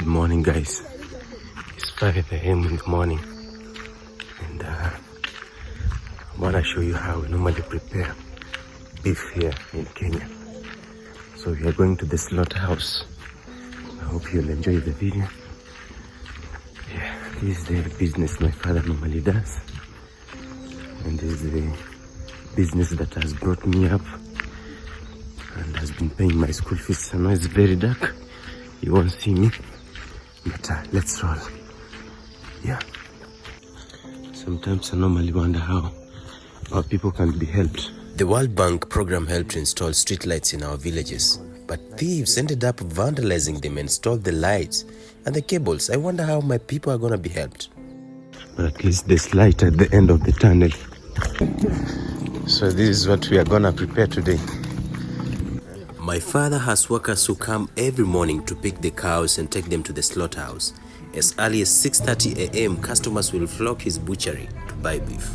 Good morning, guys. It's 5 a.m. in the morning, and I want to show you how we normally prepare beef here in Kenya. So we are going to the slaughterhouse. I hope you'll enjoy the video. Yeah, this is the business my father normally does, and this is the business that has brought me up and has been paying my school fees. I know it's very dark, you won't see me, but let's roll. Yeah, sometimes I normally wonder how our people can be helped. The World Bank program helped to install streetlights in our villages, but thieves ended up vandalizing them and stole the lights and the cables. I wonder how my people are gonna be helped. But at least there's light at the end of the tunnel. So this is what we are gonna prepare today. My father has workers who come every morning to pick the cows and take them to the slaughterhouse. As early as 6:30 a.m., customers will flock his butchery to buy beef.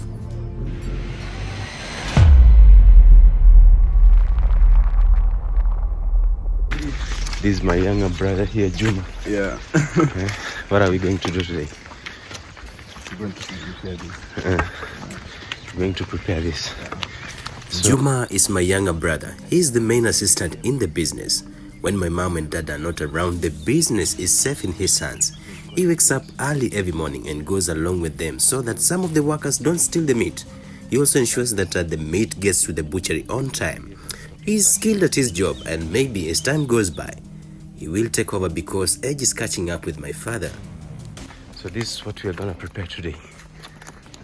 This is my younger brother here, Juma. Yeah. What are we going to do today? We're going to prepare this. Going to prepare this. So, Juma is my younger brother. He is the main assistant in the business. When my mom and dad are not around, the business is safe in his hands. He wakes up early every morning and goes along with them so that some of the workers don't steal the meat. He also ensures that the meat gets to the butchery on time. He is skilled at his job, and maybe as time goes by, he will take over because age is catching up with my father. so this is what we are gonna prepare today.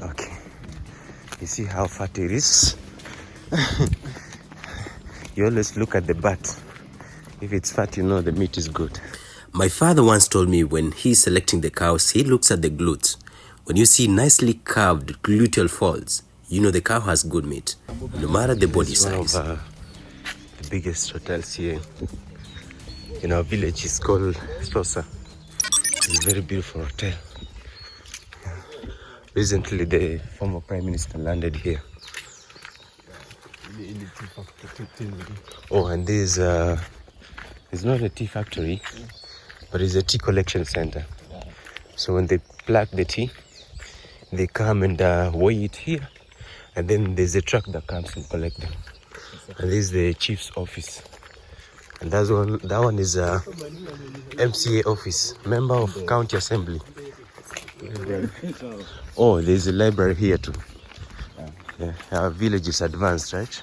Okay. You see how fat it is? You always look at the butt. If it's fat, you know the meat is good. My father once told me when he's selecting the cows, he looks at the glutes. When you see nicely carved gluteal folds, you know the cow has good meat, no matter the body It's one size. of the biggest hotels here in our village. Is called Sosa. It's a very beautiful hotel. Recently, the former Prime Minister landed here. Oh, and this it's not a tea factory, but it's a tea collection center. So when they pluck the tea, they come and weigh it here, and then there's a truck that comes and collect them. And this is the chief's office, and that one is MCA office, member of county assembly. Oh, there's a library here too. Yeah, our village is advanced, right?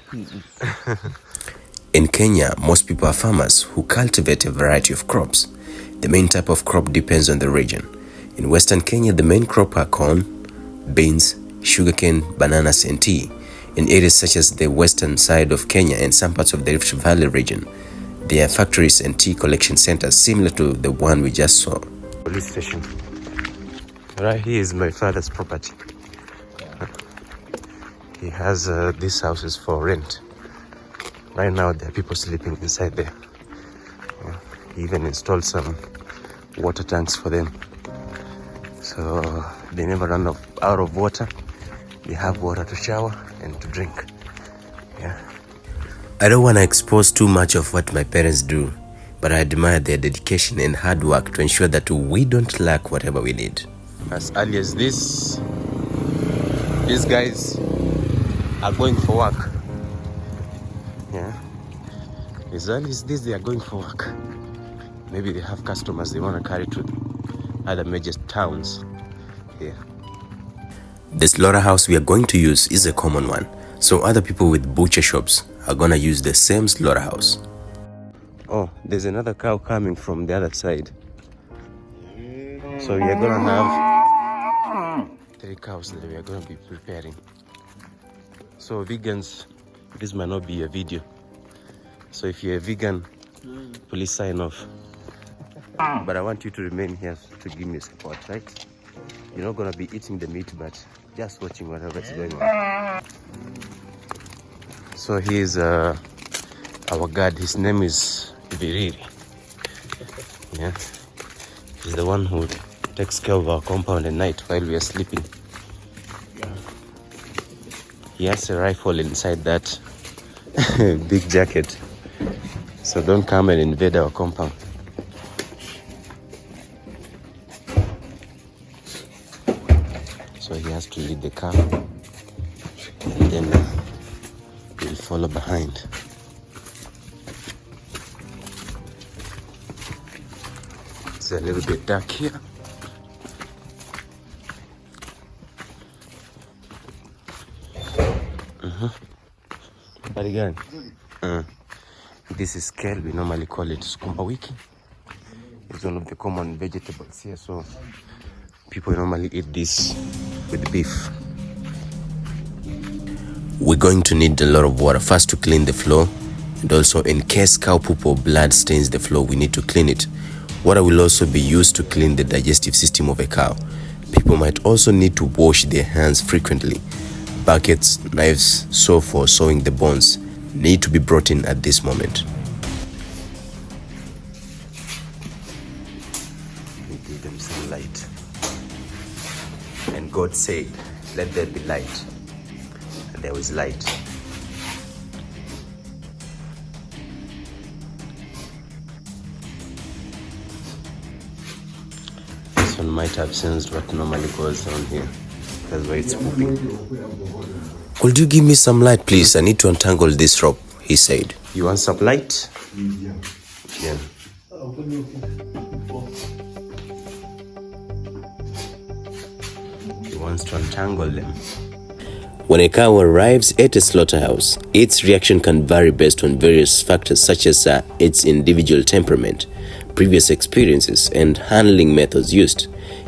In Kenya, most people are farmers who cultivate a variety of crops. The main type of crop depends on the region. In Western Kenya, the main crop are corn, beans, sugarcane, bananas, and tea. In areas such as the western side of Kenya and some parts of the Rift Valley region, there are factories and tea collection centers similar to the one we just saw. Police station. Right here is my father's property. He has these houses for rent. Right now there are people sleeping inside there. He even installed some water tanks for them, so they never run out of water. They have water to shower and to drink. Yeah. I don't want to expose too much of what my parents do, but I admire their dedication and hard work to ensure that we don't lack whatever we need. As early as this, these guys are going for work. Yeah. As early as this, they are going for work. Maybe they have customers they want to carry to other major towns. Yeah. The slaughterhouse we are going to use is a common one, so other people with butcher shops are gonna use the same slaughterhouse. Oh, there's another cow coming from the other side. So we are gonna have 3 cows that we are gonna be preparing. So vegans, this might not be a video. So if you're a vegan, please sign off. But I want you to remain here to give me support, right? You're not gonna be eating the meat, but just watching whatever's going on. So here's our guard. His name is Viriri. Yeah, he's the one who takes care of our compound at night while we are sleeping. He has a rifle inside that big jacket, so don't come and invade our compound. So he has to lead the cow, and then we'll follow behind. It's a little bit dark here. But again, this is kale. We normally call it sukuma wiki. It's one of the common vegetables here, so people normally eat this with beef. We're going to need a lot of water first to clean the floor, and also in case cow poop or blood stains the floor, we need to clean it. Water will also be used to clean the digestive system of a cow. People might also need to wash their hands frequently. Buckets, knives, saw for sewing the bones need to be brought in at this moment. We give them some light. And God said, let there be light. And there was light. This one might have sensed what normally goes on here. That's why it's pooping. Could you give me some light, please? I need to untangle this rope, he said. You want some light? Yeah. He wants to untangle them. When a cow arrives at a slaughterhouse, its reaction can vary based on various factors such as its individual temperament, previous experiences, and handling methods used.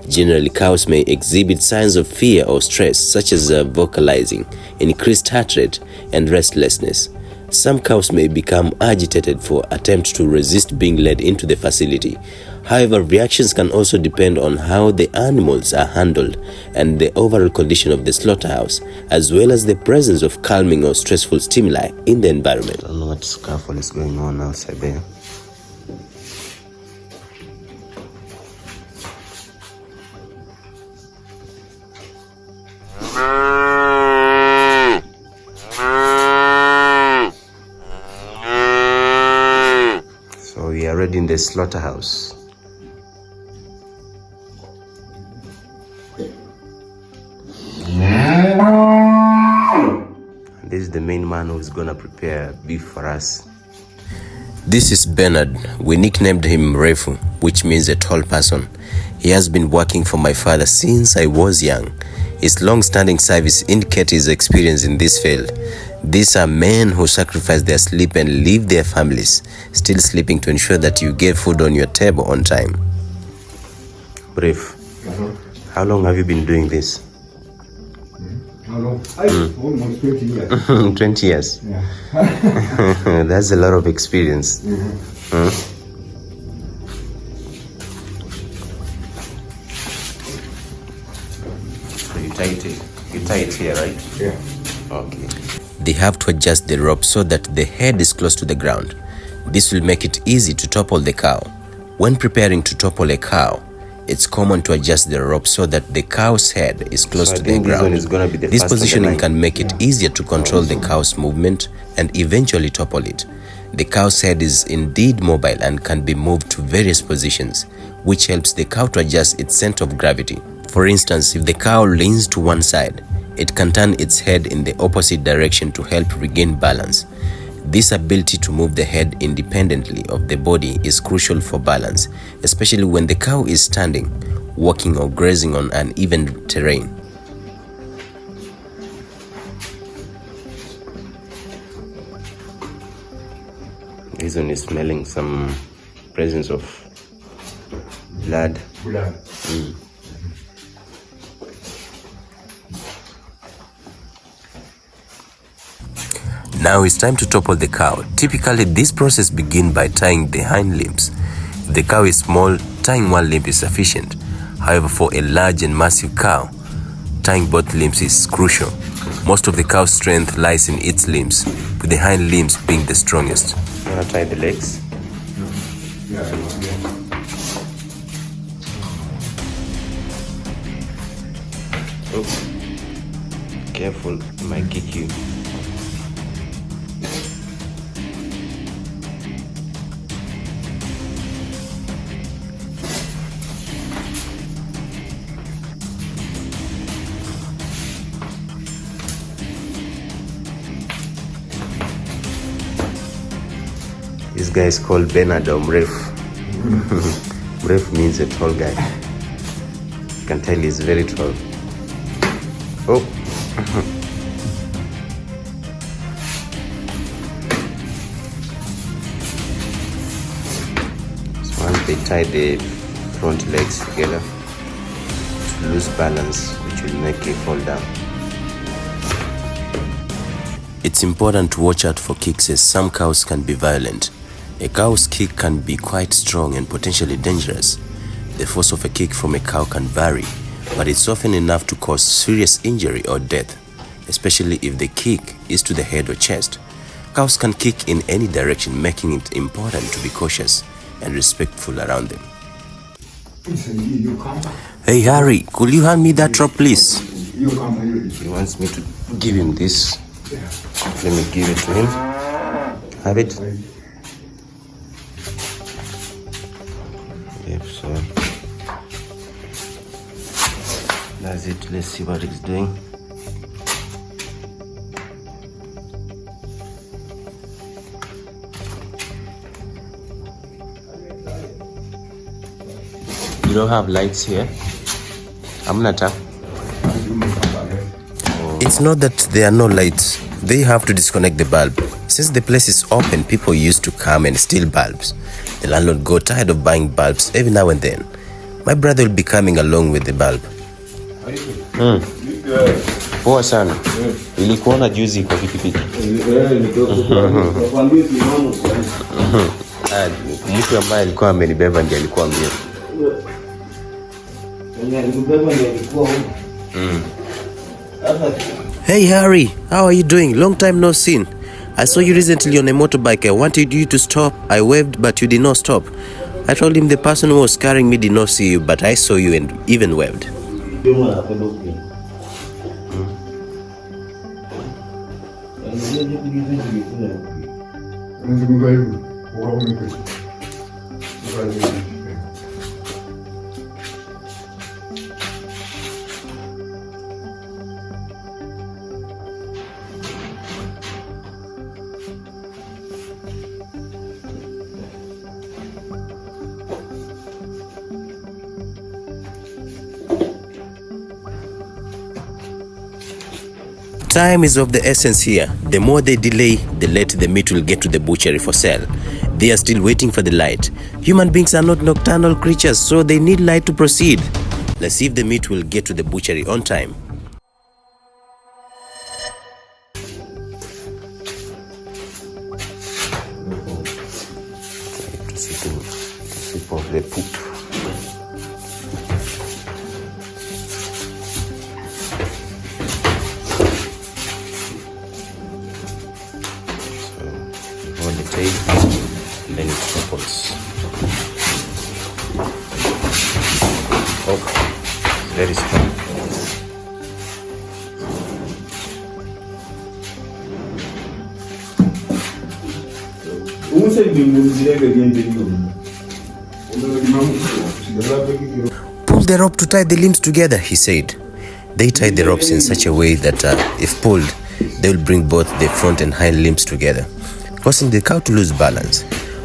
Generally, cows may exhibit signs of fear or stress, such as vocalizing, increased heart rate, and restlessness. Some cows may become agitated for attempts to resist being led into the facility. However, reactions can also depend on how the animals are handled and the overall condition of the slaughterhouse, as well as the presence of calming or stressful stimuli in the environment. I don't know what scuffle is going on outside there. So we are already in the slaughterhouse. This is the main man who's gonna prepare beef for us. This is Bernard. We nicknamed him Refu, which means a tall person. He has been working for my father since I was young. His long-standing service indicates his experience in this field. These are men who sacrifice their sleep and leave their families still sleeping to ensure that you get food on your table on time. Brave. How long have you been doing this? How long? Almost 20 years. 20 years. Yeah. That's a lot of experience. Huh? So you tie it here, right? Yeah. Okay. They have to adjust the rope so that the head is close to the ground. This will make it easy to topple the cow. When preparing to topple a cow, it's common to adjust the rope so that the cow's head is close to the ground. This positioning can make it easier to control the cow's movement and eventually topple it. The cow's head is indeed mobile and can be moved to various positions, which helps the cow to adjust its center of gravity. For instance, if the cow leans to one side, it can turn its head in the opposite direction to help regain balance. This ability to move the head independently of the body is crucial for balance, especially when the cow is standing, walking, or grazing on uneven terrain. This one is smelling some presence of blood. Blood. Now it's time to topple the cow. Typically, this process begins by tying the hind limbs. If the cow is small, tying one limb is sufficient. However, for a large and massive cow, tying both limbs is crucial. Most of the cow's strength lies in its limbs, with the hind limbs being the strongest. You wanna tie the legs? Yeah. Oh, careful, it might kick you. guy is called Bernard or Mrefu. Mrefu means a tall guy. You can tell he's very tall. Oh. So once they tie the front legs together to lose balance, which will make it fall down. It's important to watch out for kicks, as some cows can be violent. A cow's kick can be quite strong and potentially dangerous. The force of a kick from a cow can vary, but it's often enough to cause serious injury or death, especially if the kick is to the head or chest. Cows can kick in any direction, making it important to be cautious and respectful around them. Hey Harry, could you hand me that rope, please? He wants me to give him this. Let me give it to him. Have it. Yep, so that's it. Let's see what it's doing. You don't have lights here? I'm not up. It's not that there are no lights. They have to disconnect the bulb. Since the place is open, people used to come and steal bulbs. The landlord got tired of buying bulbs every now and then. My brother will be coming along with the bulb. Poa sana. Nilikuona juzi kwa pikipiki. Mtu ambaye alikuwa amenibeba ndiye alikuwa mbio. Hey Harry, how are you doing? Long time no seen. I saw you recently on a motorbike. I wanted you to stop. I waved, but you did not stop. I told him the person who was carrying me did not see you, but I saw you and even waved. Time is of the essence here. The more they delay, the later the meat will get to the butchery for sale. They are still waiting for the light. Human beings are not nocturnal creatures, so they need light to proceed. Let's see if the meat will get to the butchery on time. To sip of the poop. On the tail, and then it opens. Oh, it's very strong. Pull the rope to tie the limbs together, he said. They tied the ropes in such a way that if pulled, they will bring both the front and hind limbs together, causing the cow to lose balance.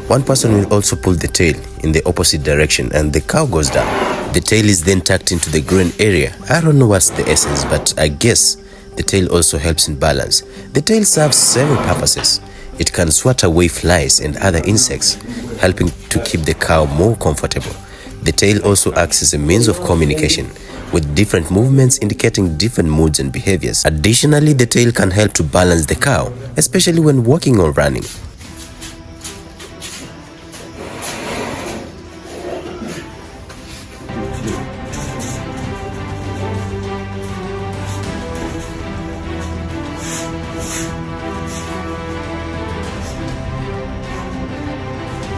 One person will also pull the tail in the opposite direction and the cow goes down. The tail is then tucked into the groin area. I don't know what's the essence, but I guess the tail also helps in balance. The tail serves several purposes. It can swat away flies and other insects, helping to keep the cow more comfortable. The tail also acts as a means of communication, with different movements indicating different moods and behaviors. Additionally, the tail can help to balance the cow, especially when walking or running.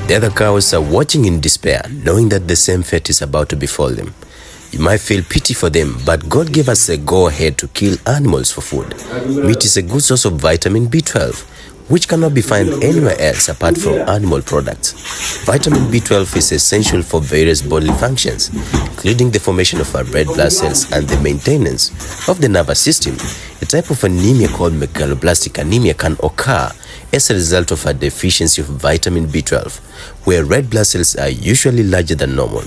The other cows are watching in despair, knowing that the same fate is about to befall them. You might feel pity for them, but God gave us a go-ahead to kill animals for food. Meat is a good source of vitamin B12, which cannot be found anywhere else apart from animal products. Vitamin B12 is essential for various bodily functions, including the formation of our red blood cells and the maintenance of the nervous system. A type of anemia called megaloblastic anemia can occur as a result of a deficiency of vitamin B12, where red blood cells are usually larger than normal.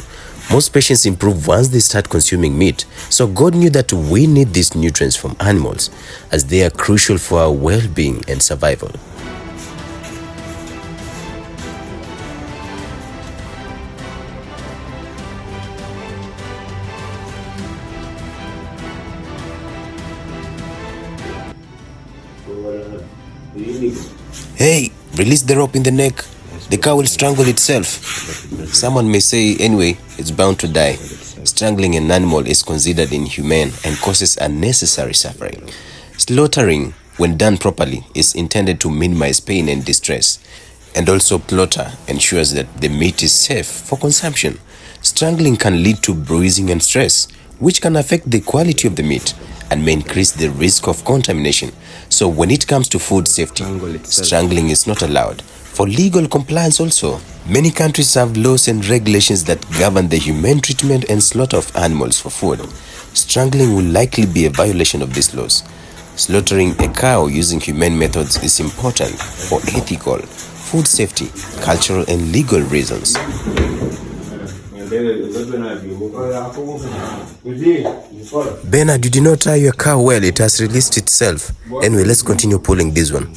Most patients improve once they start consuming meat, so God knew that we need these nutrients from animals, as they are crucial for our well-being and survival. Hey, release the rope in the neck. The cow will strangle itself. Someone may say, anyway, it's bound to die. Strangling an animal is considered inhumane and causes unnecessary suffering. Slaughtering, when done properly, is intended to minimize pain and distress. And also slaughter ensures that the meat is safe for consumption. Strangling can lead to bruising and stress, which can affect the quality of the meat and may increase the risk of contamination. So when it comes to food safety, strangling is not allowed. For legal compliance also, many countries have laws and regulations that govern the humane treatment and slaughter of animals for food. Strangling will likely be a violation of these laws. Slaughtering a cow using humane methods is important for ethical, food safety, cultural and legal reasons. Bernard, you did not tie your cow well, it has released itself. Anyway, let's continue pulling this one.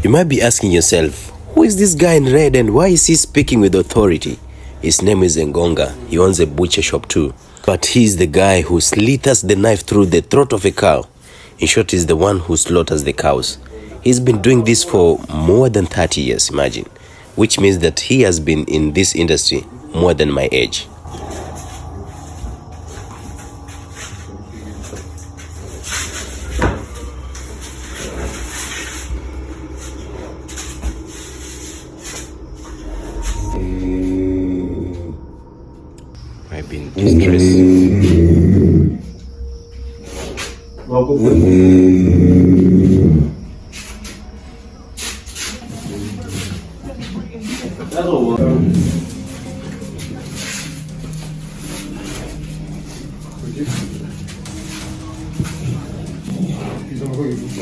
You might be asking yourself, who is this guy in red and why is he speaking with authority? His name is Ngonga. He owns a butcher shop too. But he's the guy who slithers the knife through the throat of a cow. In short, he's the one who slaughters the cows. He's been doing this for more than 30 years, imagine. Which means that he has been in this industry more than my age. I've been distressed.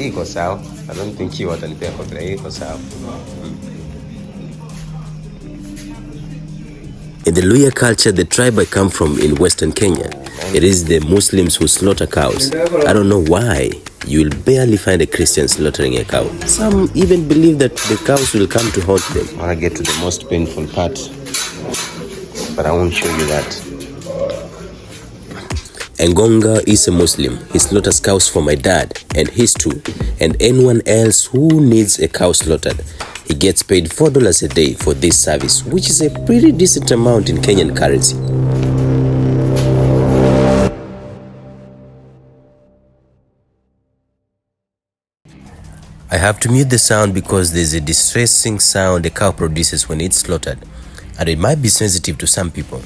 Iko sawa. I don't think you watanipea kwa vile iko sawa. In the Luhya culture, the tribe I come from in Western Kenya, it is the Muslims who slaughter cows. I don't know why. You will barely find a Christian slaughtering a cow. Some even believe that the cows will come to haunt them. I want to get to the most painful part, but I won't show you that. Ngonga is a Muslim. He slaughters cows for my dad and his too, and anyone else who needs a cow slaughtered. He gets paid $4 a day for this service, which is a pretty decent amount in Kenyan currency. I have to mute the sound because there's a distressing sound a cow produces when it's slaughtered, and it might be sensitive to some people.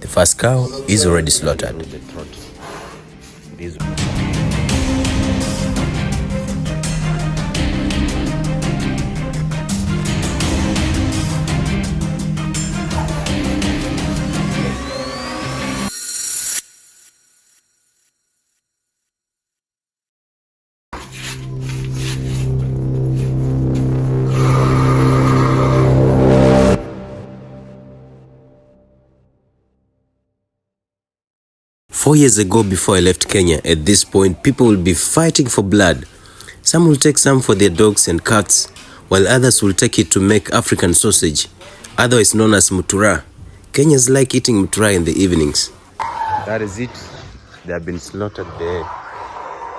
The first cow is already slaughtered. Four years ago, before I left Kenya, at this point, people will be fighting for blood. Some will take some for their dogs and cats, while others will take it to make African sausage, otherwise known as mutura. Kenyans like eating mutura in the evenings. That is it. They have been slaughtered. The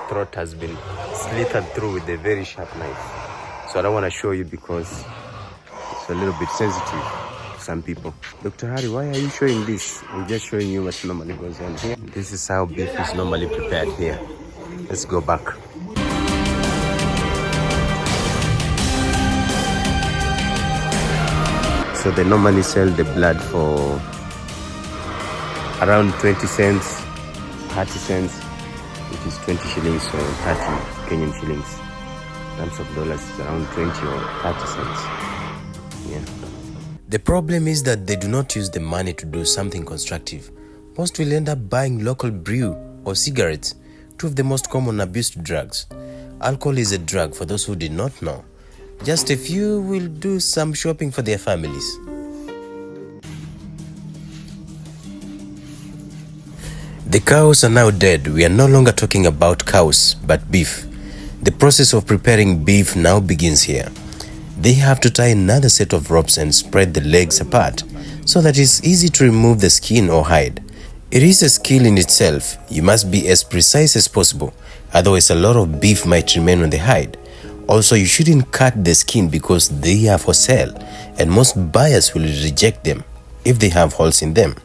throat has been slithered through with a very sharp knife. So I don't want to show you because it's a little bit sensitive. Some people. Dr. Hari, why are you showing this? I'm just showing you what normally goes on here. This is how beef is normally prepared here. Let's go back. So they normally sell the blood for around 20 cents, 30 cents, which is 20 shillings or 30 Kenyan shillings. In terms of dollars, it's around 20 or 30 cents. Yeah. The problem is that they do not use the money to do something constructive. Most will end up buying local brew or cigarettes, two of the most common abused drugs. Alcohol is a drug for those who did not know. Just a few will do some shopping for their families. The cows are now dead. We are no longer talking about cows, but beef. The process of preparing beef now begins here. They have to tie another set of ropes and spread the legs apart so that it's easy to remove the skin or hide. It is a skill in itself. You must be as precise as possible, otherwise a lot of beef might remain on the hide. Also, you shouldn't cut the skin because they are for sale, and most buyers will reject them if they have holes in them.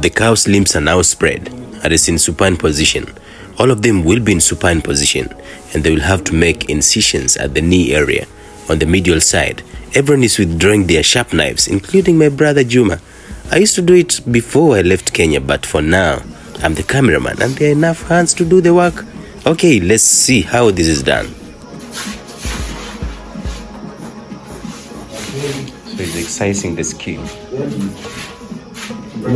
The cow's limbs are now spread and is in supine position. All of them will be in supine position, and they will have to make incisions at the knee area on the medial side. Everyone is withdrawing their sharp knives, including my brother Juma. I used to do it before I left Kenya, but for now, I'm the cameraman and there are enough hands to do the work. Okay, let's see how this is done. So he's excising the skin. Are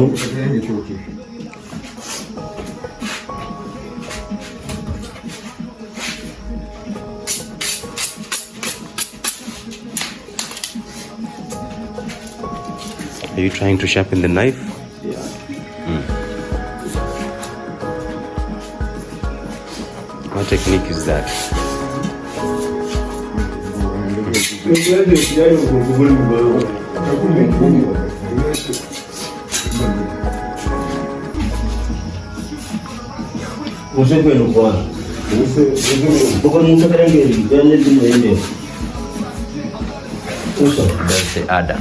you trying to sharpen the knife? Yeah. What technique is that? That's the adder.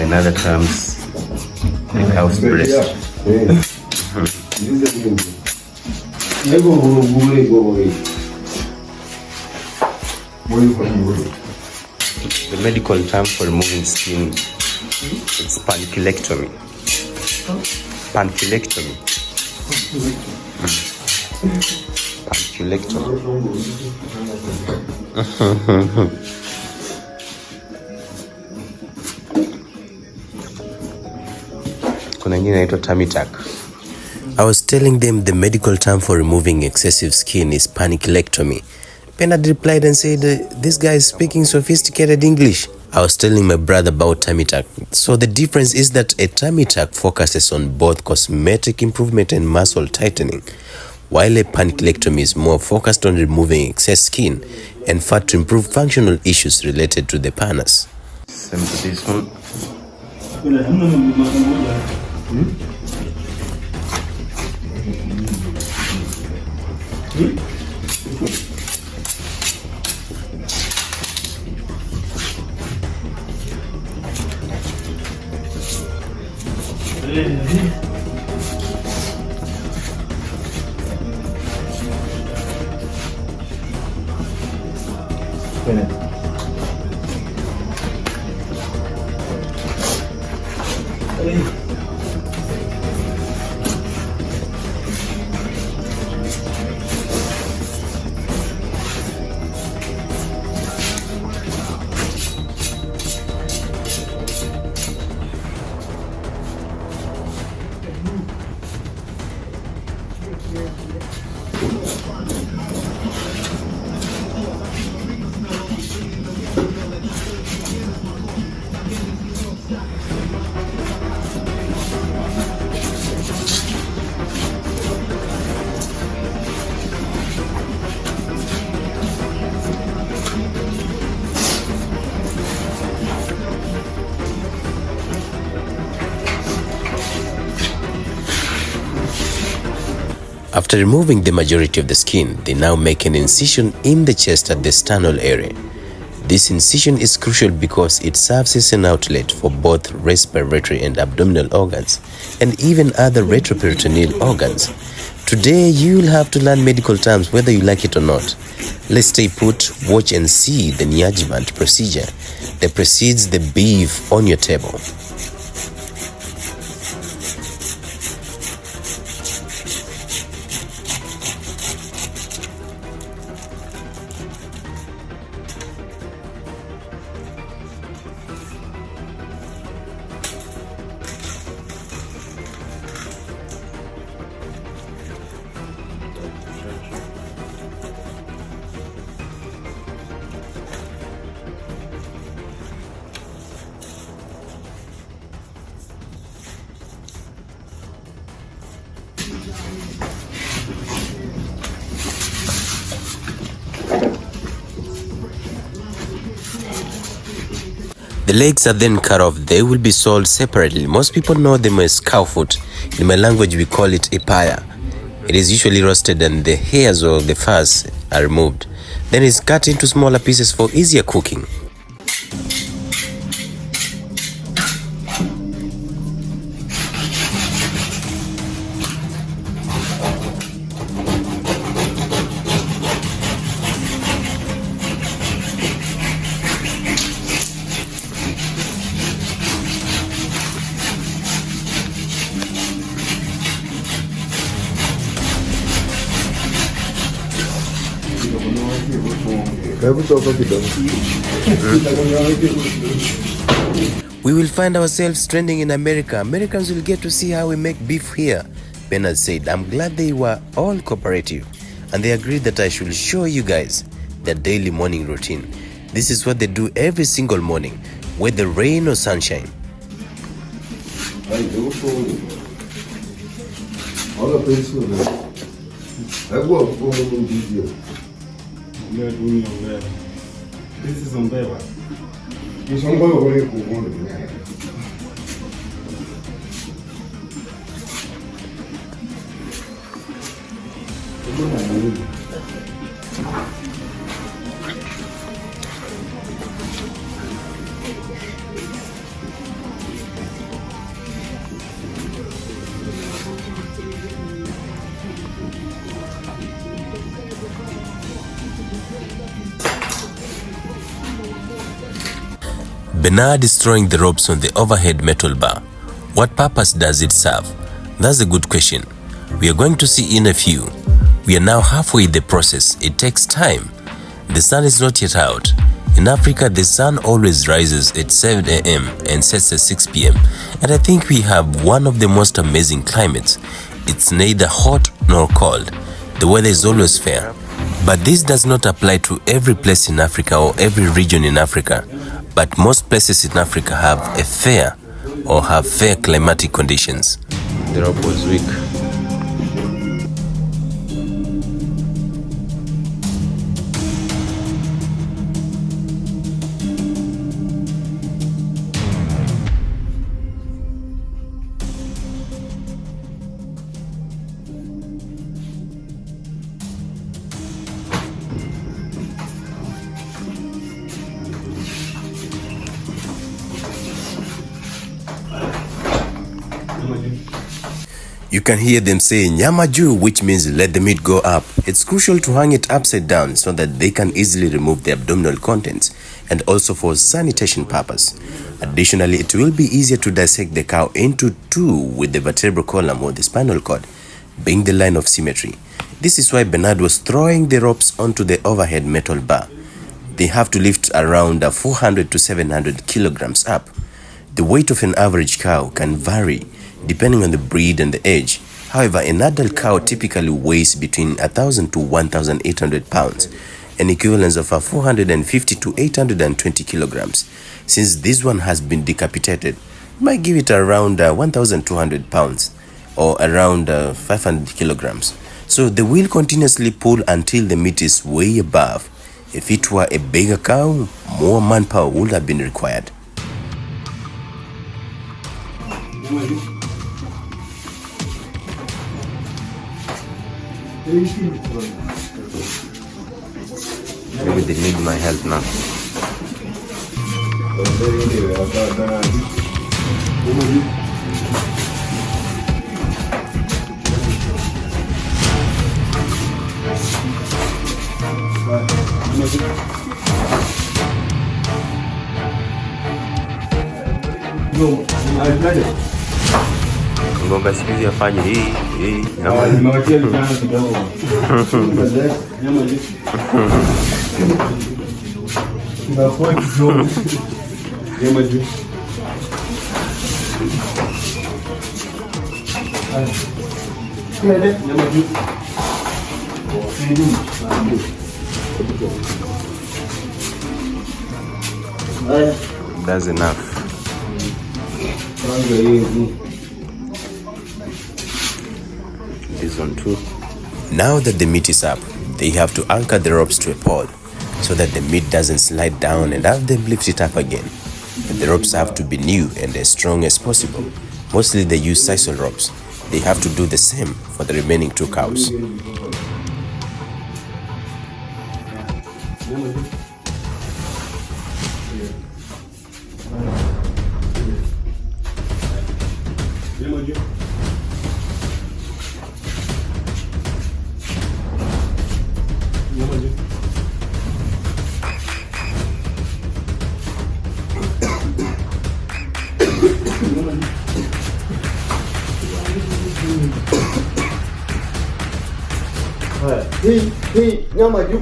In other terms, the cow's breast. The medical term for removing skin is panniculectomy. Panniculectomy. Panniculectomy. I was telling them the medical term for removing excessive skin is panniculectomy. Bernard replied and said, this guy is speaking sophisticated English. I was telling my brother about tummy tuck. So the difference is that a tummy tuck focuses on both cosmetic improvement and muscle tightening, while a panniculectomy is more focused on removing excess skin and fat to improve functional issues related to the pannus. Same to this one. After removing the majority of the skin, they now make an incision in the chest at the sternal area. This incision is crucial because it serves as an outlet for both respiratory and abdominal organs, and even other retroperitoneal organs. Today, you'll have to learn medical terms whether you like it or not. Let's stay put, watch and see the neoadjuvant procedure that precedes the beef on your table. The legs are then cut off. They will be sold separately. Most people know them as cow foot. In my language, we call it ipaya. It is usually roasted and the hairs or the furs are removed. Then it's cut into smaller pieces for easier cooking. We will find ourselves trending in America. Americans will get to see how we make beef here. Bernard said, I'm glad they were all cooperative and they agreed that I should show you guys their daily morning routine. This is what they do every single morning, whether rain or sunshine. This is on Beba. This on Beba, what do you want to be? Bernard is throwing the ropes on the overhead metal bar. What purpose does it serve? That's a good question. We are going to see in a few. We are now halfway the process. It takes time. The sun is not yet out. In Africa, the sun always rises at 7 a.m. and sets at 6 p.m. And I think we have one of the most amazing climates. It's neither hot nor cold. The weather is always fair. But this does not apply to every place in Africa or every region in Africa. But most places in Africa have a fair climatic conditions. The rope was weak. You can hear them say nyamaju, which means let the meat go up. It's crucial to hang it upside down so that they can easily remove the abdominal contents, and also for sanitation purpose. Additionally, it will be easier to dissect the cow into two with the vertebral column or the spinal cord being the line of symmetry. This is why Bernard was throwing the ropes onto the overhead metal bar. They have to lift around 400 to 700 kilograms up. The weight of an average cow can vary depending on the breed and the age. However, an adult cow typically weighs between 1,000 to 1,800 pounds, an equivalent of 450 to 820 kilograms. Since this one has been decapitated, you might give it around 1,200 pounds or around 500 kilograms. So they will continuously pull until the meat is way above. If it were a bigger cow, more manpower would have been required. Maybe they need my help now. Ngombe siku hizi afanye hii That's enough. This one too. Now that the meat is up, they have to anchor the ropes to a pole so that the meat doesn't slide down and have them lift it up again. And the ropes have to be new and as strong as possible. Mostly they use sisal ropes. They have to do the same for the remaining 2 cows. Hii nyama juu.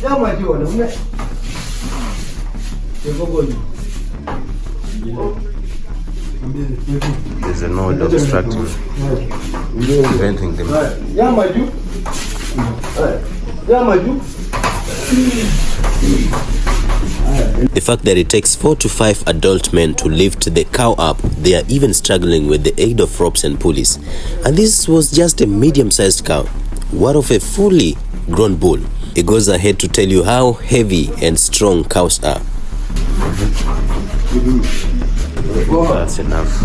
Nyama juu wanaume. There's a node obstructing, preventing them. Nyama juu. Nyama juu. The fact that it takes 4 to 5 adult men to lift the cow up, they are even struggling with the aid of ropes and pulleys. And this was just a medium-sized cow. What of a fully grown bull? It goes ahead to tell you how heavy and strong cows are. That's enough.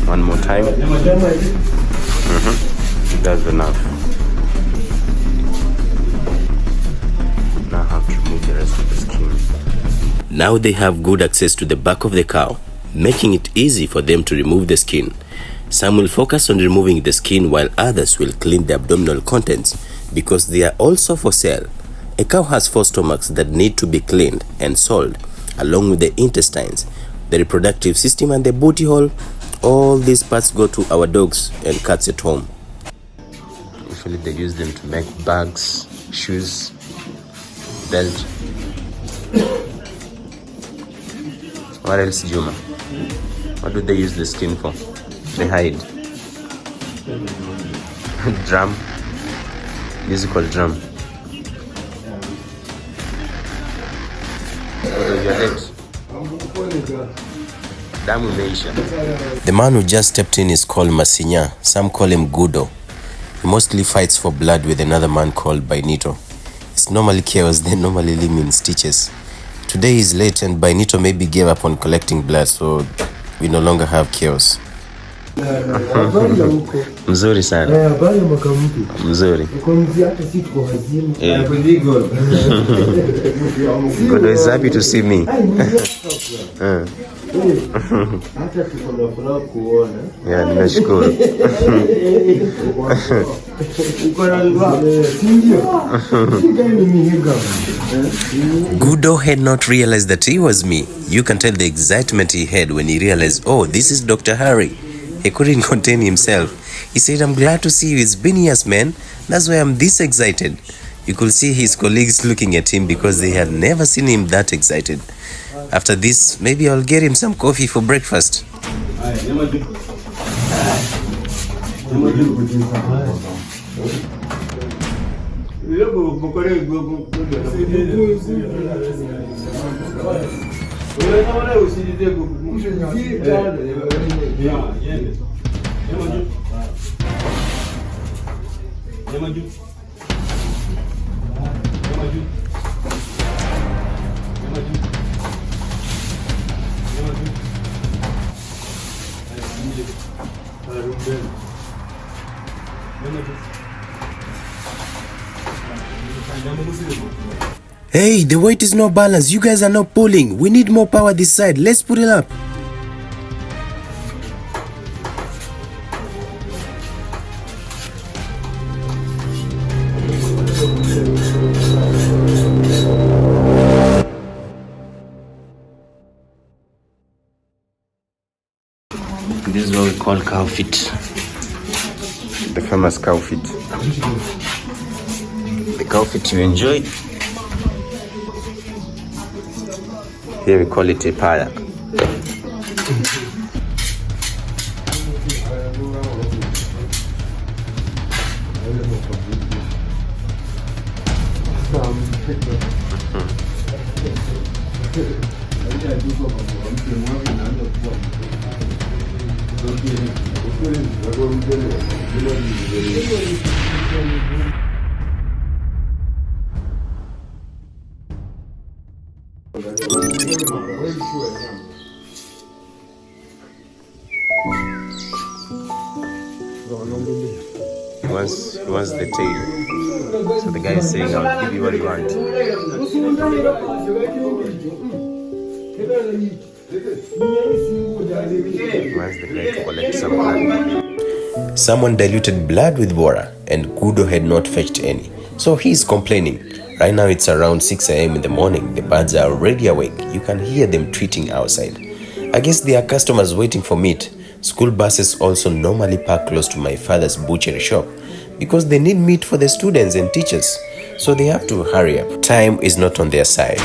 One more time. That's enough. Now I have to remove the rest of the skin. Now they have good access to the back of the cow, making it easy for them to remove the skin. Some will focus on removing the skin while others will clean the abdominal contents because they are also for sale. A cow has 4 stomachs that need to be cleaned and sold, along with the intestines, the reproductive system and the booty hole. All these parts go to our dogs and cats at home. Usually they use them to make bags, shoes, belt. What else, Juma? What do they use the skin for? The hide. Drum. Musical drum. What is your head? Damu imeisha. The man who just stepped in is called Masinya. Some call him Gudo. He mostly fights for blood with another man called Bainito. It's normally chaos, they normally leave him in stitches. Today is late and Bainito maybe gave up on collecting blood, so we no longer have chaos. Mzuri sana. Mzuri. Gudo is happy to see me. Yeah, nimeshukuru. Gudo had not realized that he was me. You can tell the excitement he had when he realized, oh, this is Dr. Harry. He couldn't contain himself. He said, I'm glad to see you. It's been years, man. That's why I'm this excited. You could see his colleagues looking at him because they had never seen him that excited. After this, maybe I'll get him some coffee for breakfast. Hey, the weight is not balanced. You guys are not pulling. We need more power this side. Let's put it up. This is what we call cow feet. The famous cow feet. The cow feet you enjoy. Here we call it a paya. He wants the tail. So the guy is saying, I'll give you what you want. He wants the guy to collect some blood. Someone diluted blood with Bora and Gudo had not fetched any. So he's complaining. Right now it's around 6 a.m. in the morning. The birds are already awake. You can hear them tweeting outside. I guess there are customers waiting for meat. School buses also normally park close to my father's butchery shop because they need meat for the students and teachers. So they have to hurry up. Time is not on their side.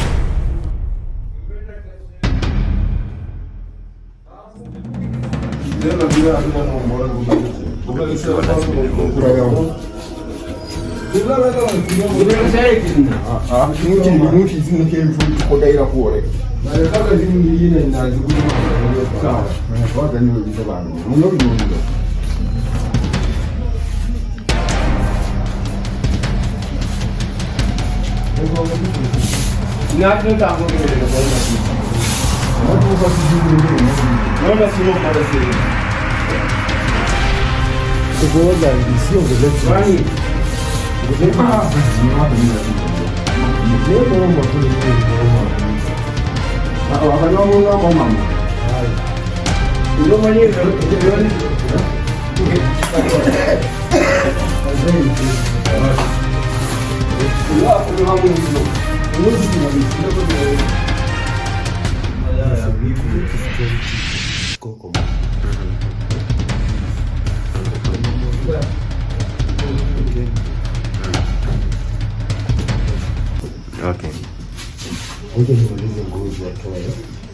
Okay.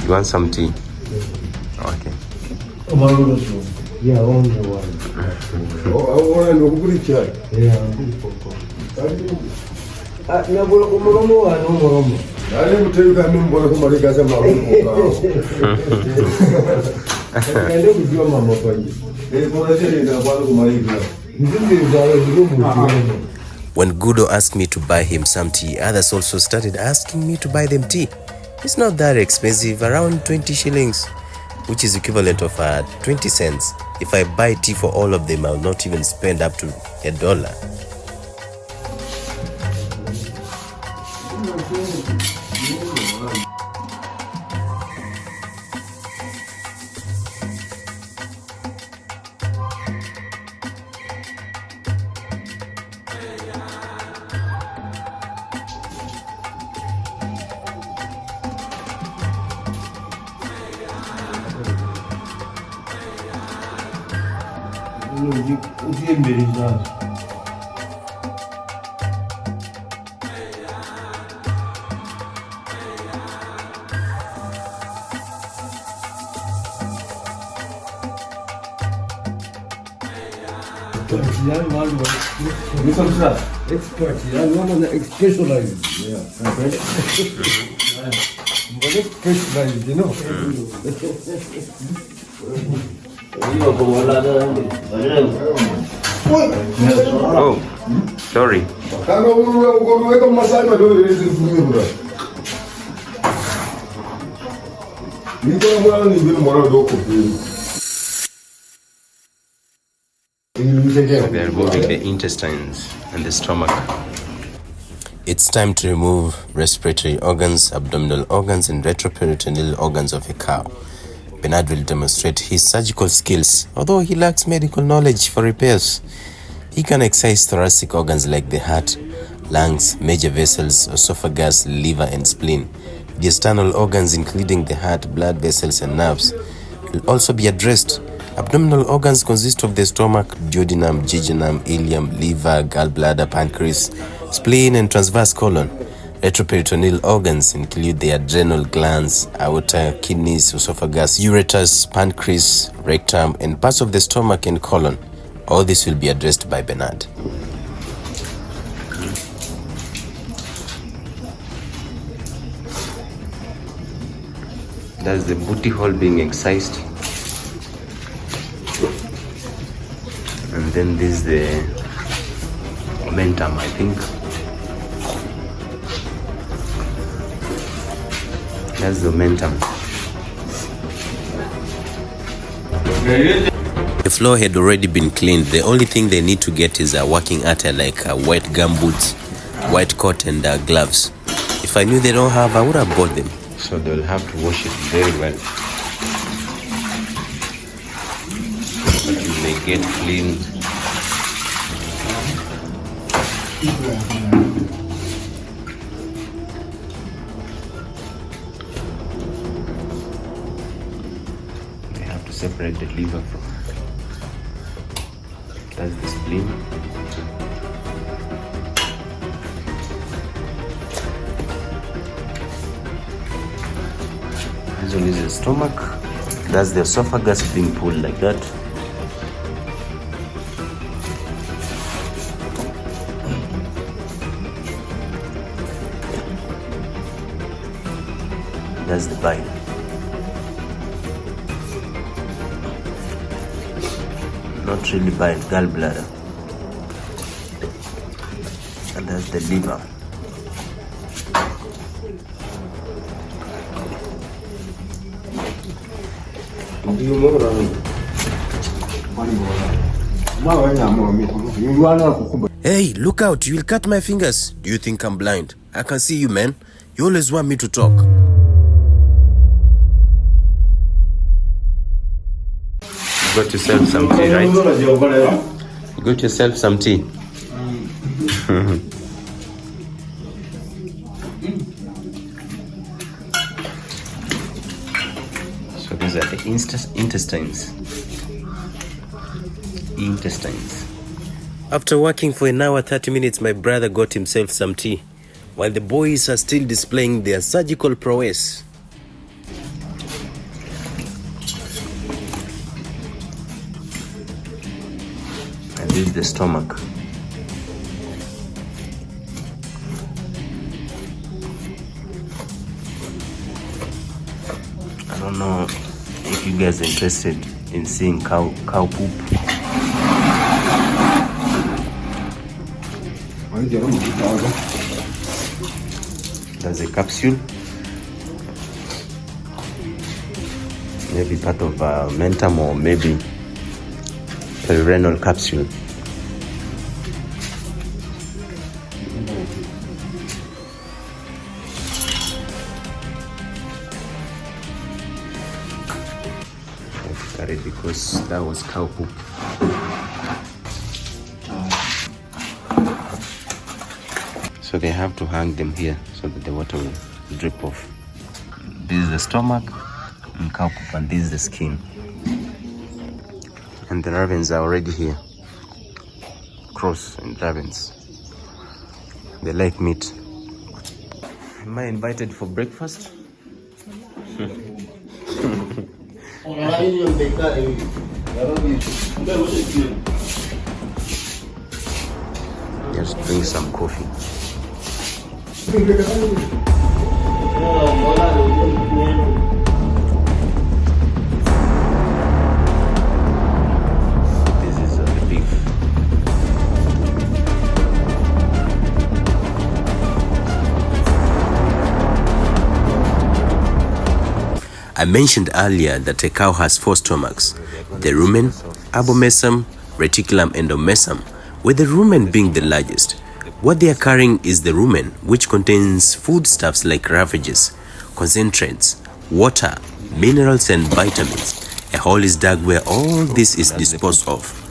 You want some tea? Okay. Yeah, only one. Oh, no, good chat. Yeah, When Gudo asked me to buy him some tea, others also started asking me to buy them tea. It's not that expensive, around 20 shillings, which is equivalent of 20 cents. If I buy tea for all of them, I'll not even spend up to $1. expert, specialized. Yeah. Specialized, you know. Oh, sorry. They're removing the intestines and the stomach. It's time to remove respiratory organs, abdominal organs, and retroperitoneal organs of a cow. Bernard will demonstrate his surgical skills. Although he lacks medical knowledge for repairs, he can excise thoracic organs like the heart, lungs, major vessels, esophagus, liver, and spleen. The external organs, including the heart, blood vessels, and nerves, will also be addressed. Abdominal organs consist of the stomach, duodenum, jejunum, ileum, liver, gallbladder, pancreas, spleen, and transverse colon. Retroperitoneal organs include the adrenal glands, aorta, kidneys, esophagus, ureters, pancreas, rectum, and parts of the stomach and colon. All this will be addressed by Bernard. That's the booty hole being excised. And then this is the omentum, I think. That's the omentum. The floor had already been cleaned. The only thing they need to get is a working attire like white gumboots, white coat, and gloves. If I knew they don't have, I would have bought them. So they'll have to wash it very well. Until they get clean. They have to separate the liver from. That's the spleen. This one is the stomach. That's the esophagus being pulled like that. That's the bile. Not really bile, gallbladder. And that's the liver. Hey, look out, you will cut my fingers. Do you think I'm blind? I can see you, man. You always want me to talk. You got yourself some tea, right? You got yourself some tea. So these are the intestines. After working for an hour 30 minutes, my brother got himself some tea, while the boys are still displaying their surgical prowess. And this is the stomach. I don't know if you guys are interested in seeing cow poop. There's a capsule. Maybe part of mentum or maybe perirenal capsule. Because that was cow poop. So they have to hang them here so that the water will drip off. This is the stomach and cow poop, and this is the skin. And the ravens are already here. Crows and ravens. They like meat. Am I invited for breakfast? Just drink some coffee. This is the beef. I mentioned earlier that a cow has 4 stomachs: the rumen, abomesum, reticulum, and omesum, with the rumen being the largest. What they are carrying is the rumen, which contains foodstuffs like ravages, concentrates, water, minerals and vitamins. A hole is dug where all this is disposed of.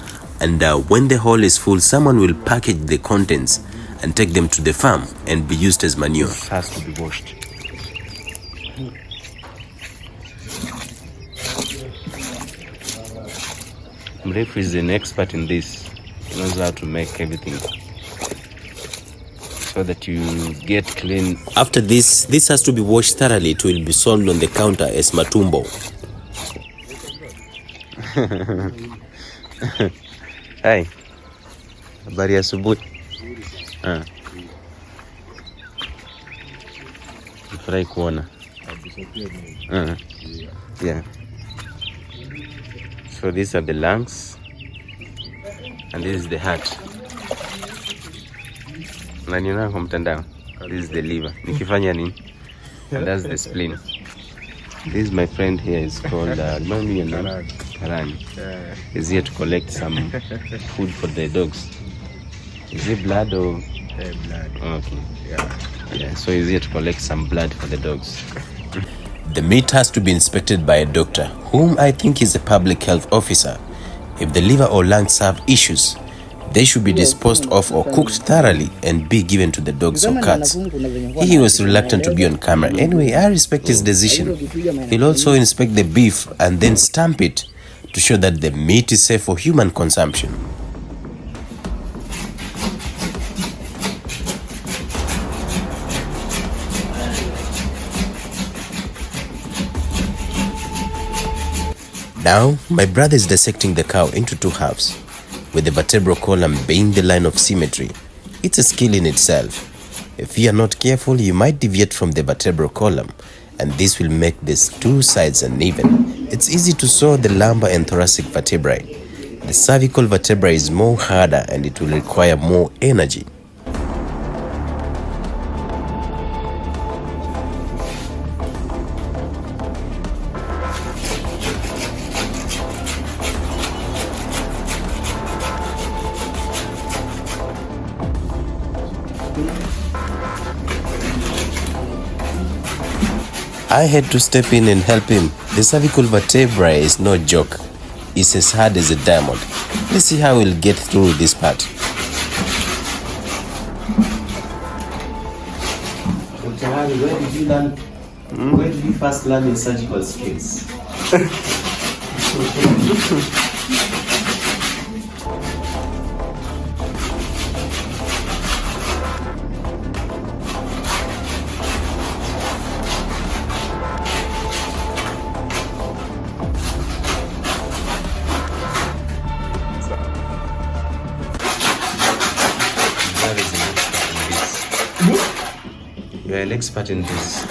And when the hole is full, someone will package the contents and take them to the farm and be used as manure. This has to be washed. Mrefu is an expert in this. He knows how to make everything so that you get clean. After this has to be washed thoroughly. It will be sold on the counter as matumbo. Hey, habari ya asubuhi. Nafurahi kuona. Yeah. So these are the lungs and this is the heart. Unaniona kwa mtandao? This is the liver. Nikifanya nini? And that's the spleen. This is my friend here is called remind me your name? Karani. He's here to collect some food for the dogs. Is it blood or blood? Okay. Yeah, so he's here to collect some blood for the dogs. The meat has to be inspected by a doctor, whom I think is a public health officer. If the liver or lungs have issues, they should be disposed of or cooked thoroughly and be given to the dogs or cats. He was reluctant to be on camera. Anyway, I respect his decision. He'll also inspect the beef and then stamp it to show that the meat is safe for human consumption. Now, my brother is dissecting the cow into two halves, with the vertebral column being the line of symmetry. It's a skill in itself. If you are not careful, you might deviate from the vertebral column, and this will make these two sides uneven. It's easy to saw the lumbar and thoracic vertebrae. The cervical vertebra is more harder and it will require more energy. I had to step in and help him. The cervical vertebra is no joke. It's as hard as a diamond. Let's see how we'll get through this part. Dr. Harry, where did you learn? Where did you first learn your surgical skills? You're an expert in this.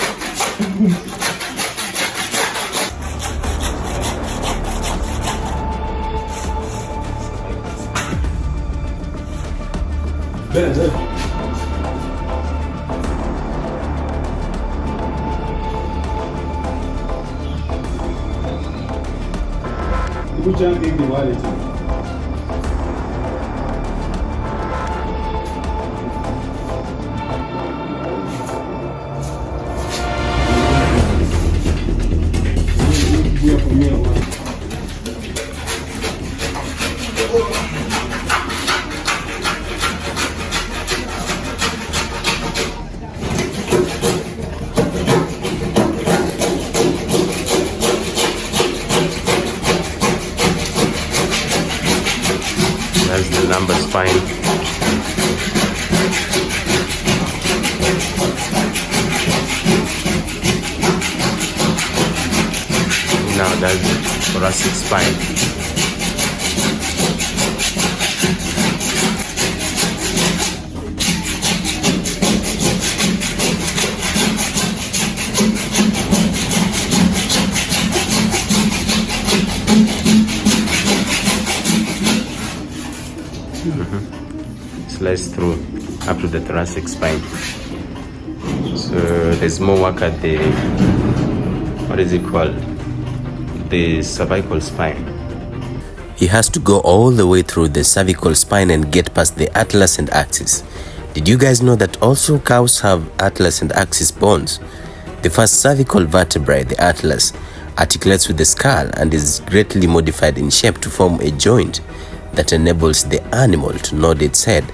That's the lumbar spine. Now that's the thoracic spine. Slice through up to the thoracic spine. So there's more work at the, what is it called? The cervical spine. He has to go all the way through the cervical spine and get past the atlas and axis. Did you guys know that also cows have atlas and axis bones? The first cervical vertebrae, the atlas, articulates with the skull and is greatly modified in shape to form a joint that enables the animal to nod its head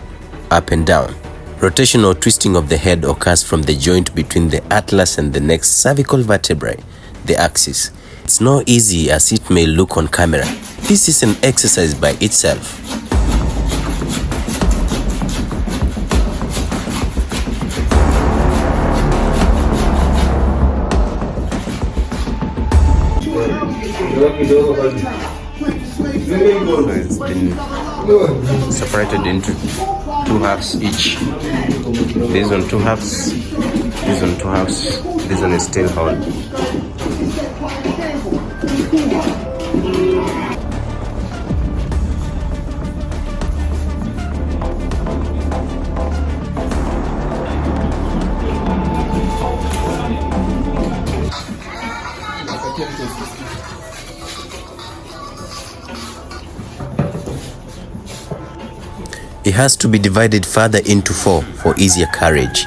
up and down. Rotation or twisting of the head occurs from the joint between the atlas and the next cervical vertebrae, the axis. It's not easy as it may look on camera. This is an exercise by itself. It's been separated into two halves each. This on two halves, this on two halves, this one is still whole. It has to be divided further into 4 for easier carriage.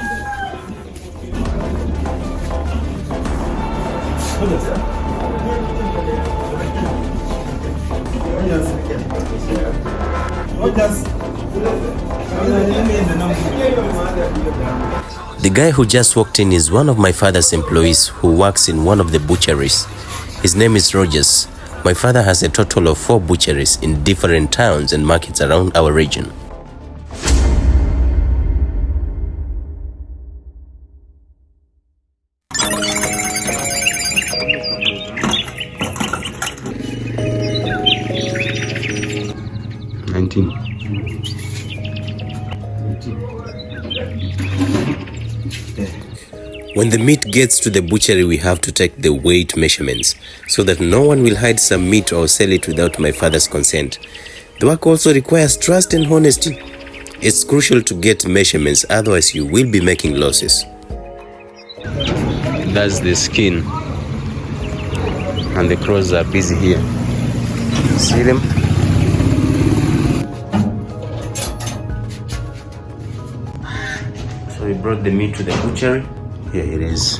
The guy who just walked in is one of my father's employees who works in one of the butcheries. His name is Rogers. My father has a total of 4 butcheries in different towns and markets around our region. When the meat gets to the butchery, we have to take the weight measurements so that no one will hide some meat or sell it without my father's consent. The work also requires trust and honesty. It's crucial to get measurements, otherwise you will be making losses. That's the skin, and the crows are busy here. See them? So we brought the meat to the butchery. Here it is.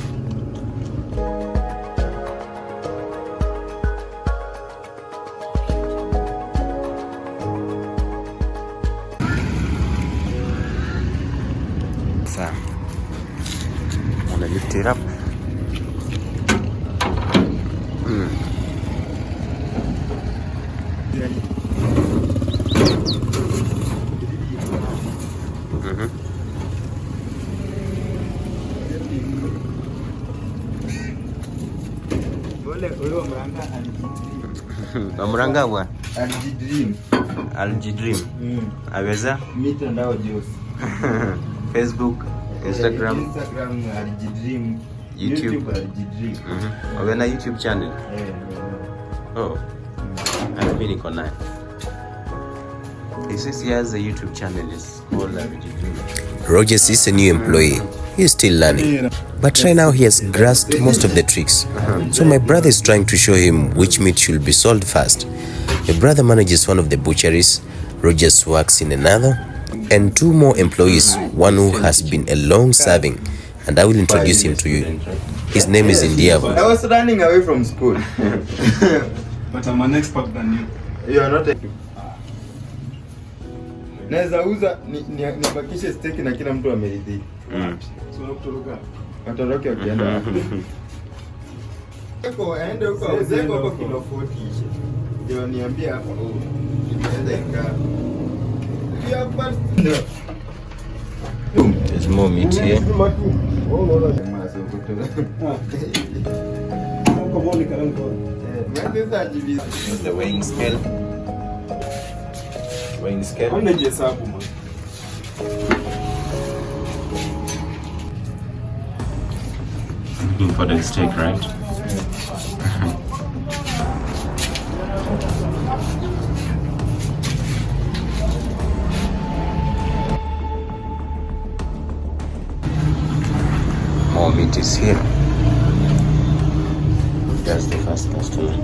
So, I'm gonna lift it up. Amuranga bwana Aljidream aweza mitandao Jose Facebook, Instagram Aljidream, YouTube Aljidream. Wena YouTube channel. Oh, mimi niko naye. He says he has a YouTube channel. It's called Aljidream. Rogers is a new employee. He's still learning, but right now he has grasped most of the tricks. So my brother is trying to show him which meat should be sold first. My brother manages one of the butcheries, Rogers works in another, and 2 more employees, one who has been a long serving, and I will introduce him to you. His name is Indiavo. I was running away from school. But I'm an expert than you. You are not a... Naweza uza nibakishe steak na kila mtu ameridhika. So unatoroka. Watoroke wakienda. Aende huko uzeko hapo kilo 40. Ndio niambie hapo. Nimeenda inga. There's more meat here. The weighing scale. Weighing scale. Looking for the steak, right? More meat is here. That's the first customer.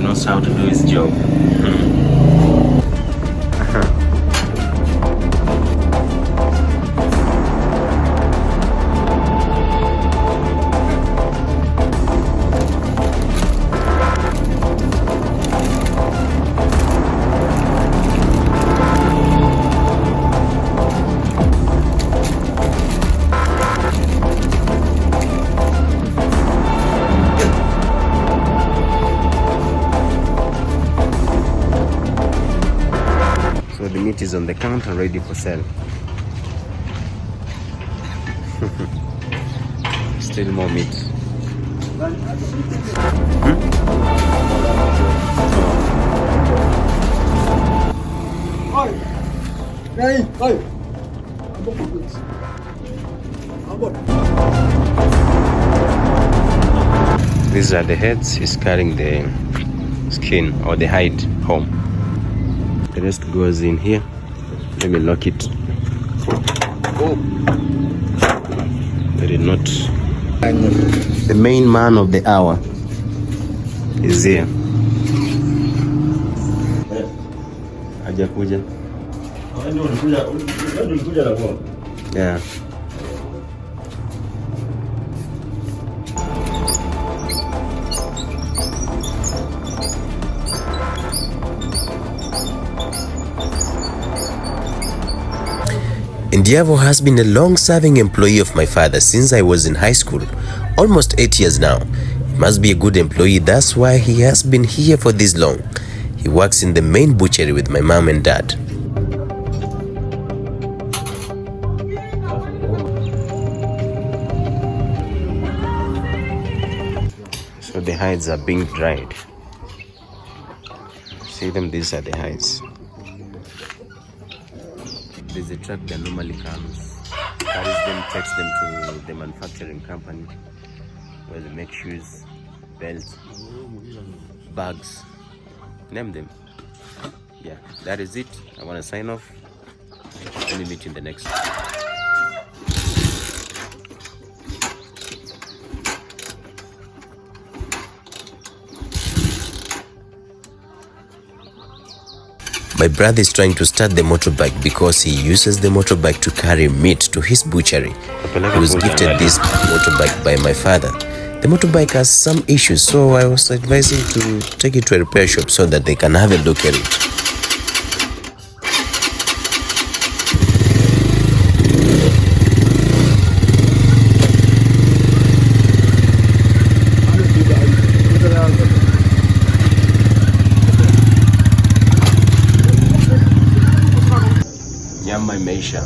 No knows how to do his job. So the meat is on the counter ready for sale. Still more meat. These are the heads. He's carrying the skin or the hide home. The rest goes in here. Let me lock it. Oh, let it not. The main man of the hour is here. Hajakuja. Yeah. Ndiavo has been a long-serving employee of my father since I was in high school, almost 8 years now. He must be a good employee, that's why he has been here for this long. He works in the main butchery with my mom and dad. So the hides are being dried. See them, these are the hides. There's a truck that normally comes, carries them, takes them to the manufacturing company where they make shoes, belts, bags, name them. Yeah, that is it. I want to sign off. Let me meet you in the next one. My brother is trying to start the motorbike because he uses the motorbike to carry meat to his butchery. He was gifted this motorbike by my father. The motorbike has some issues, so I was advising to take it to a repair shop so that they can have a look at it. Nyama imeisha.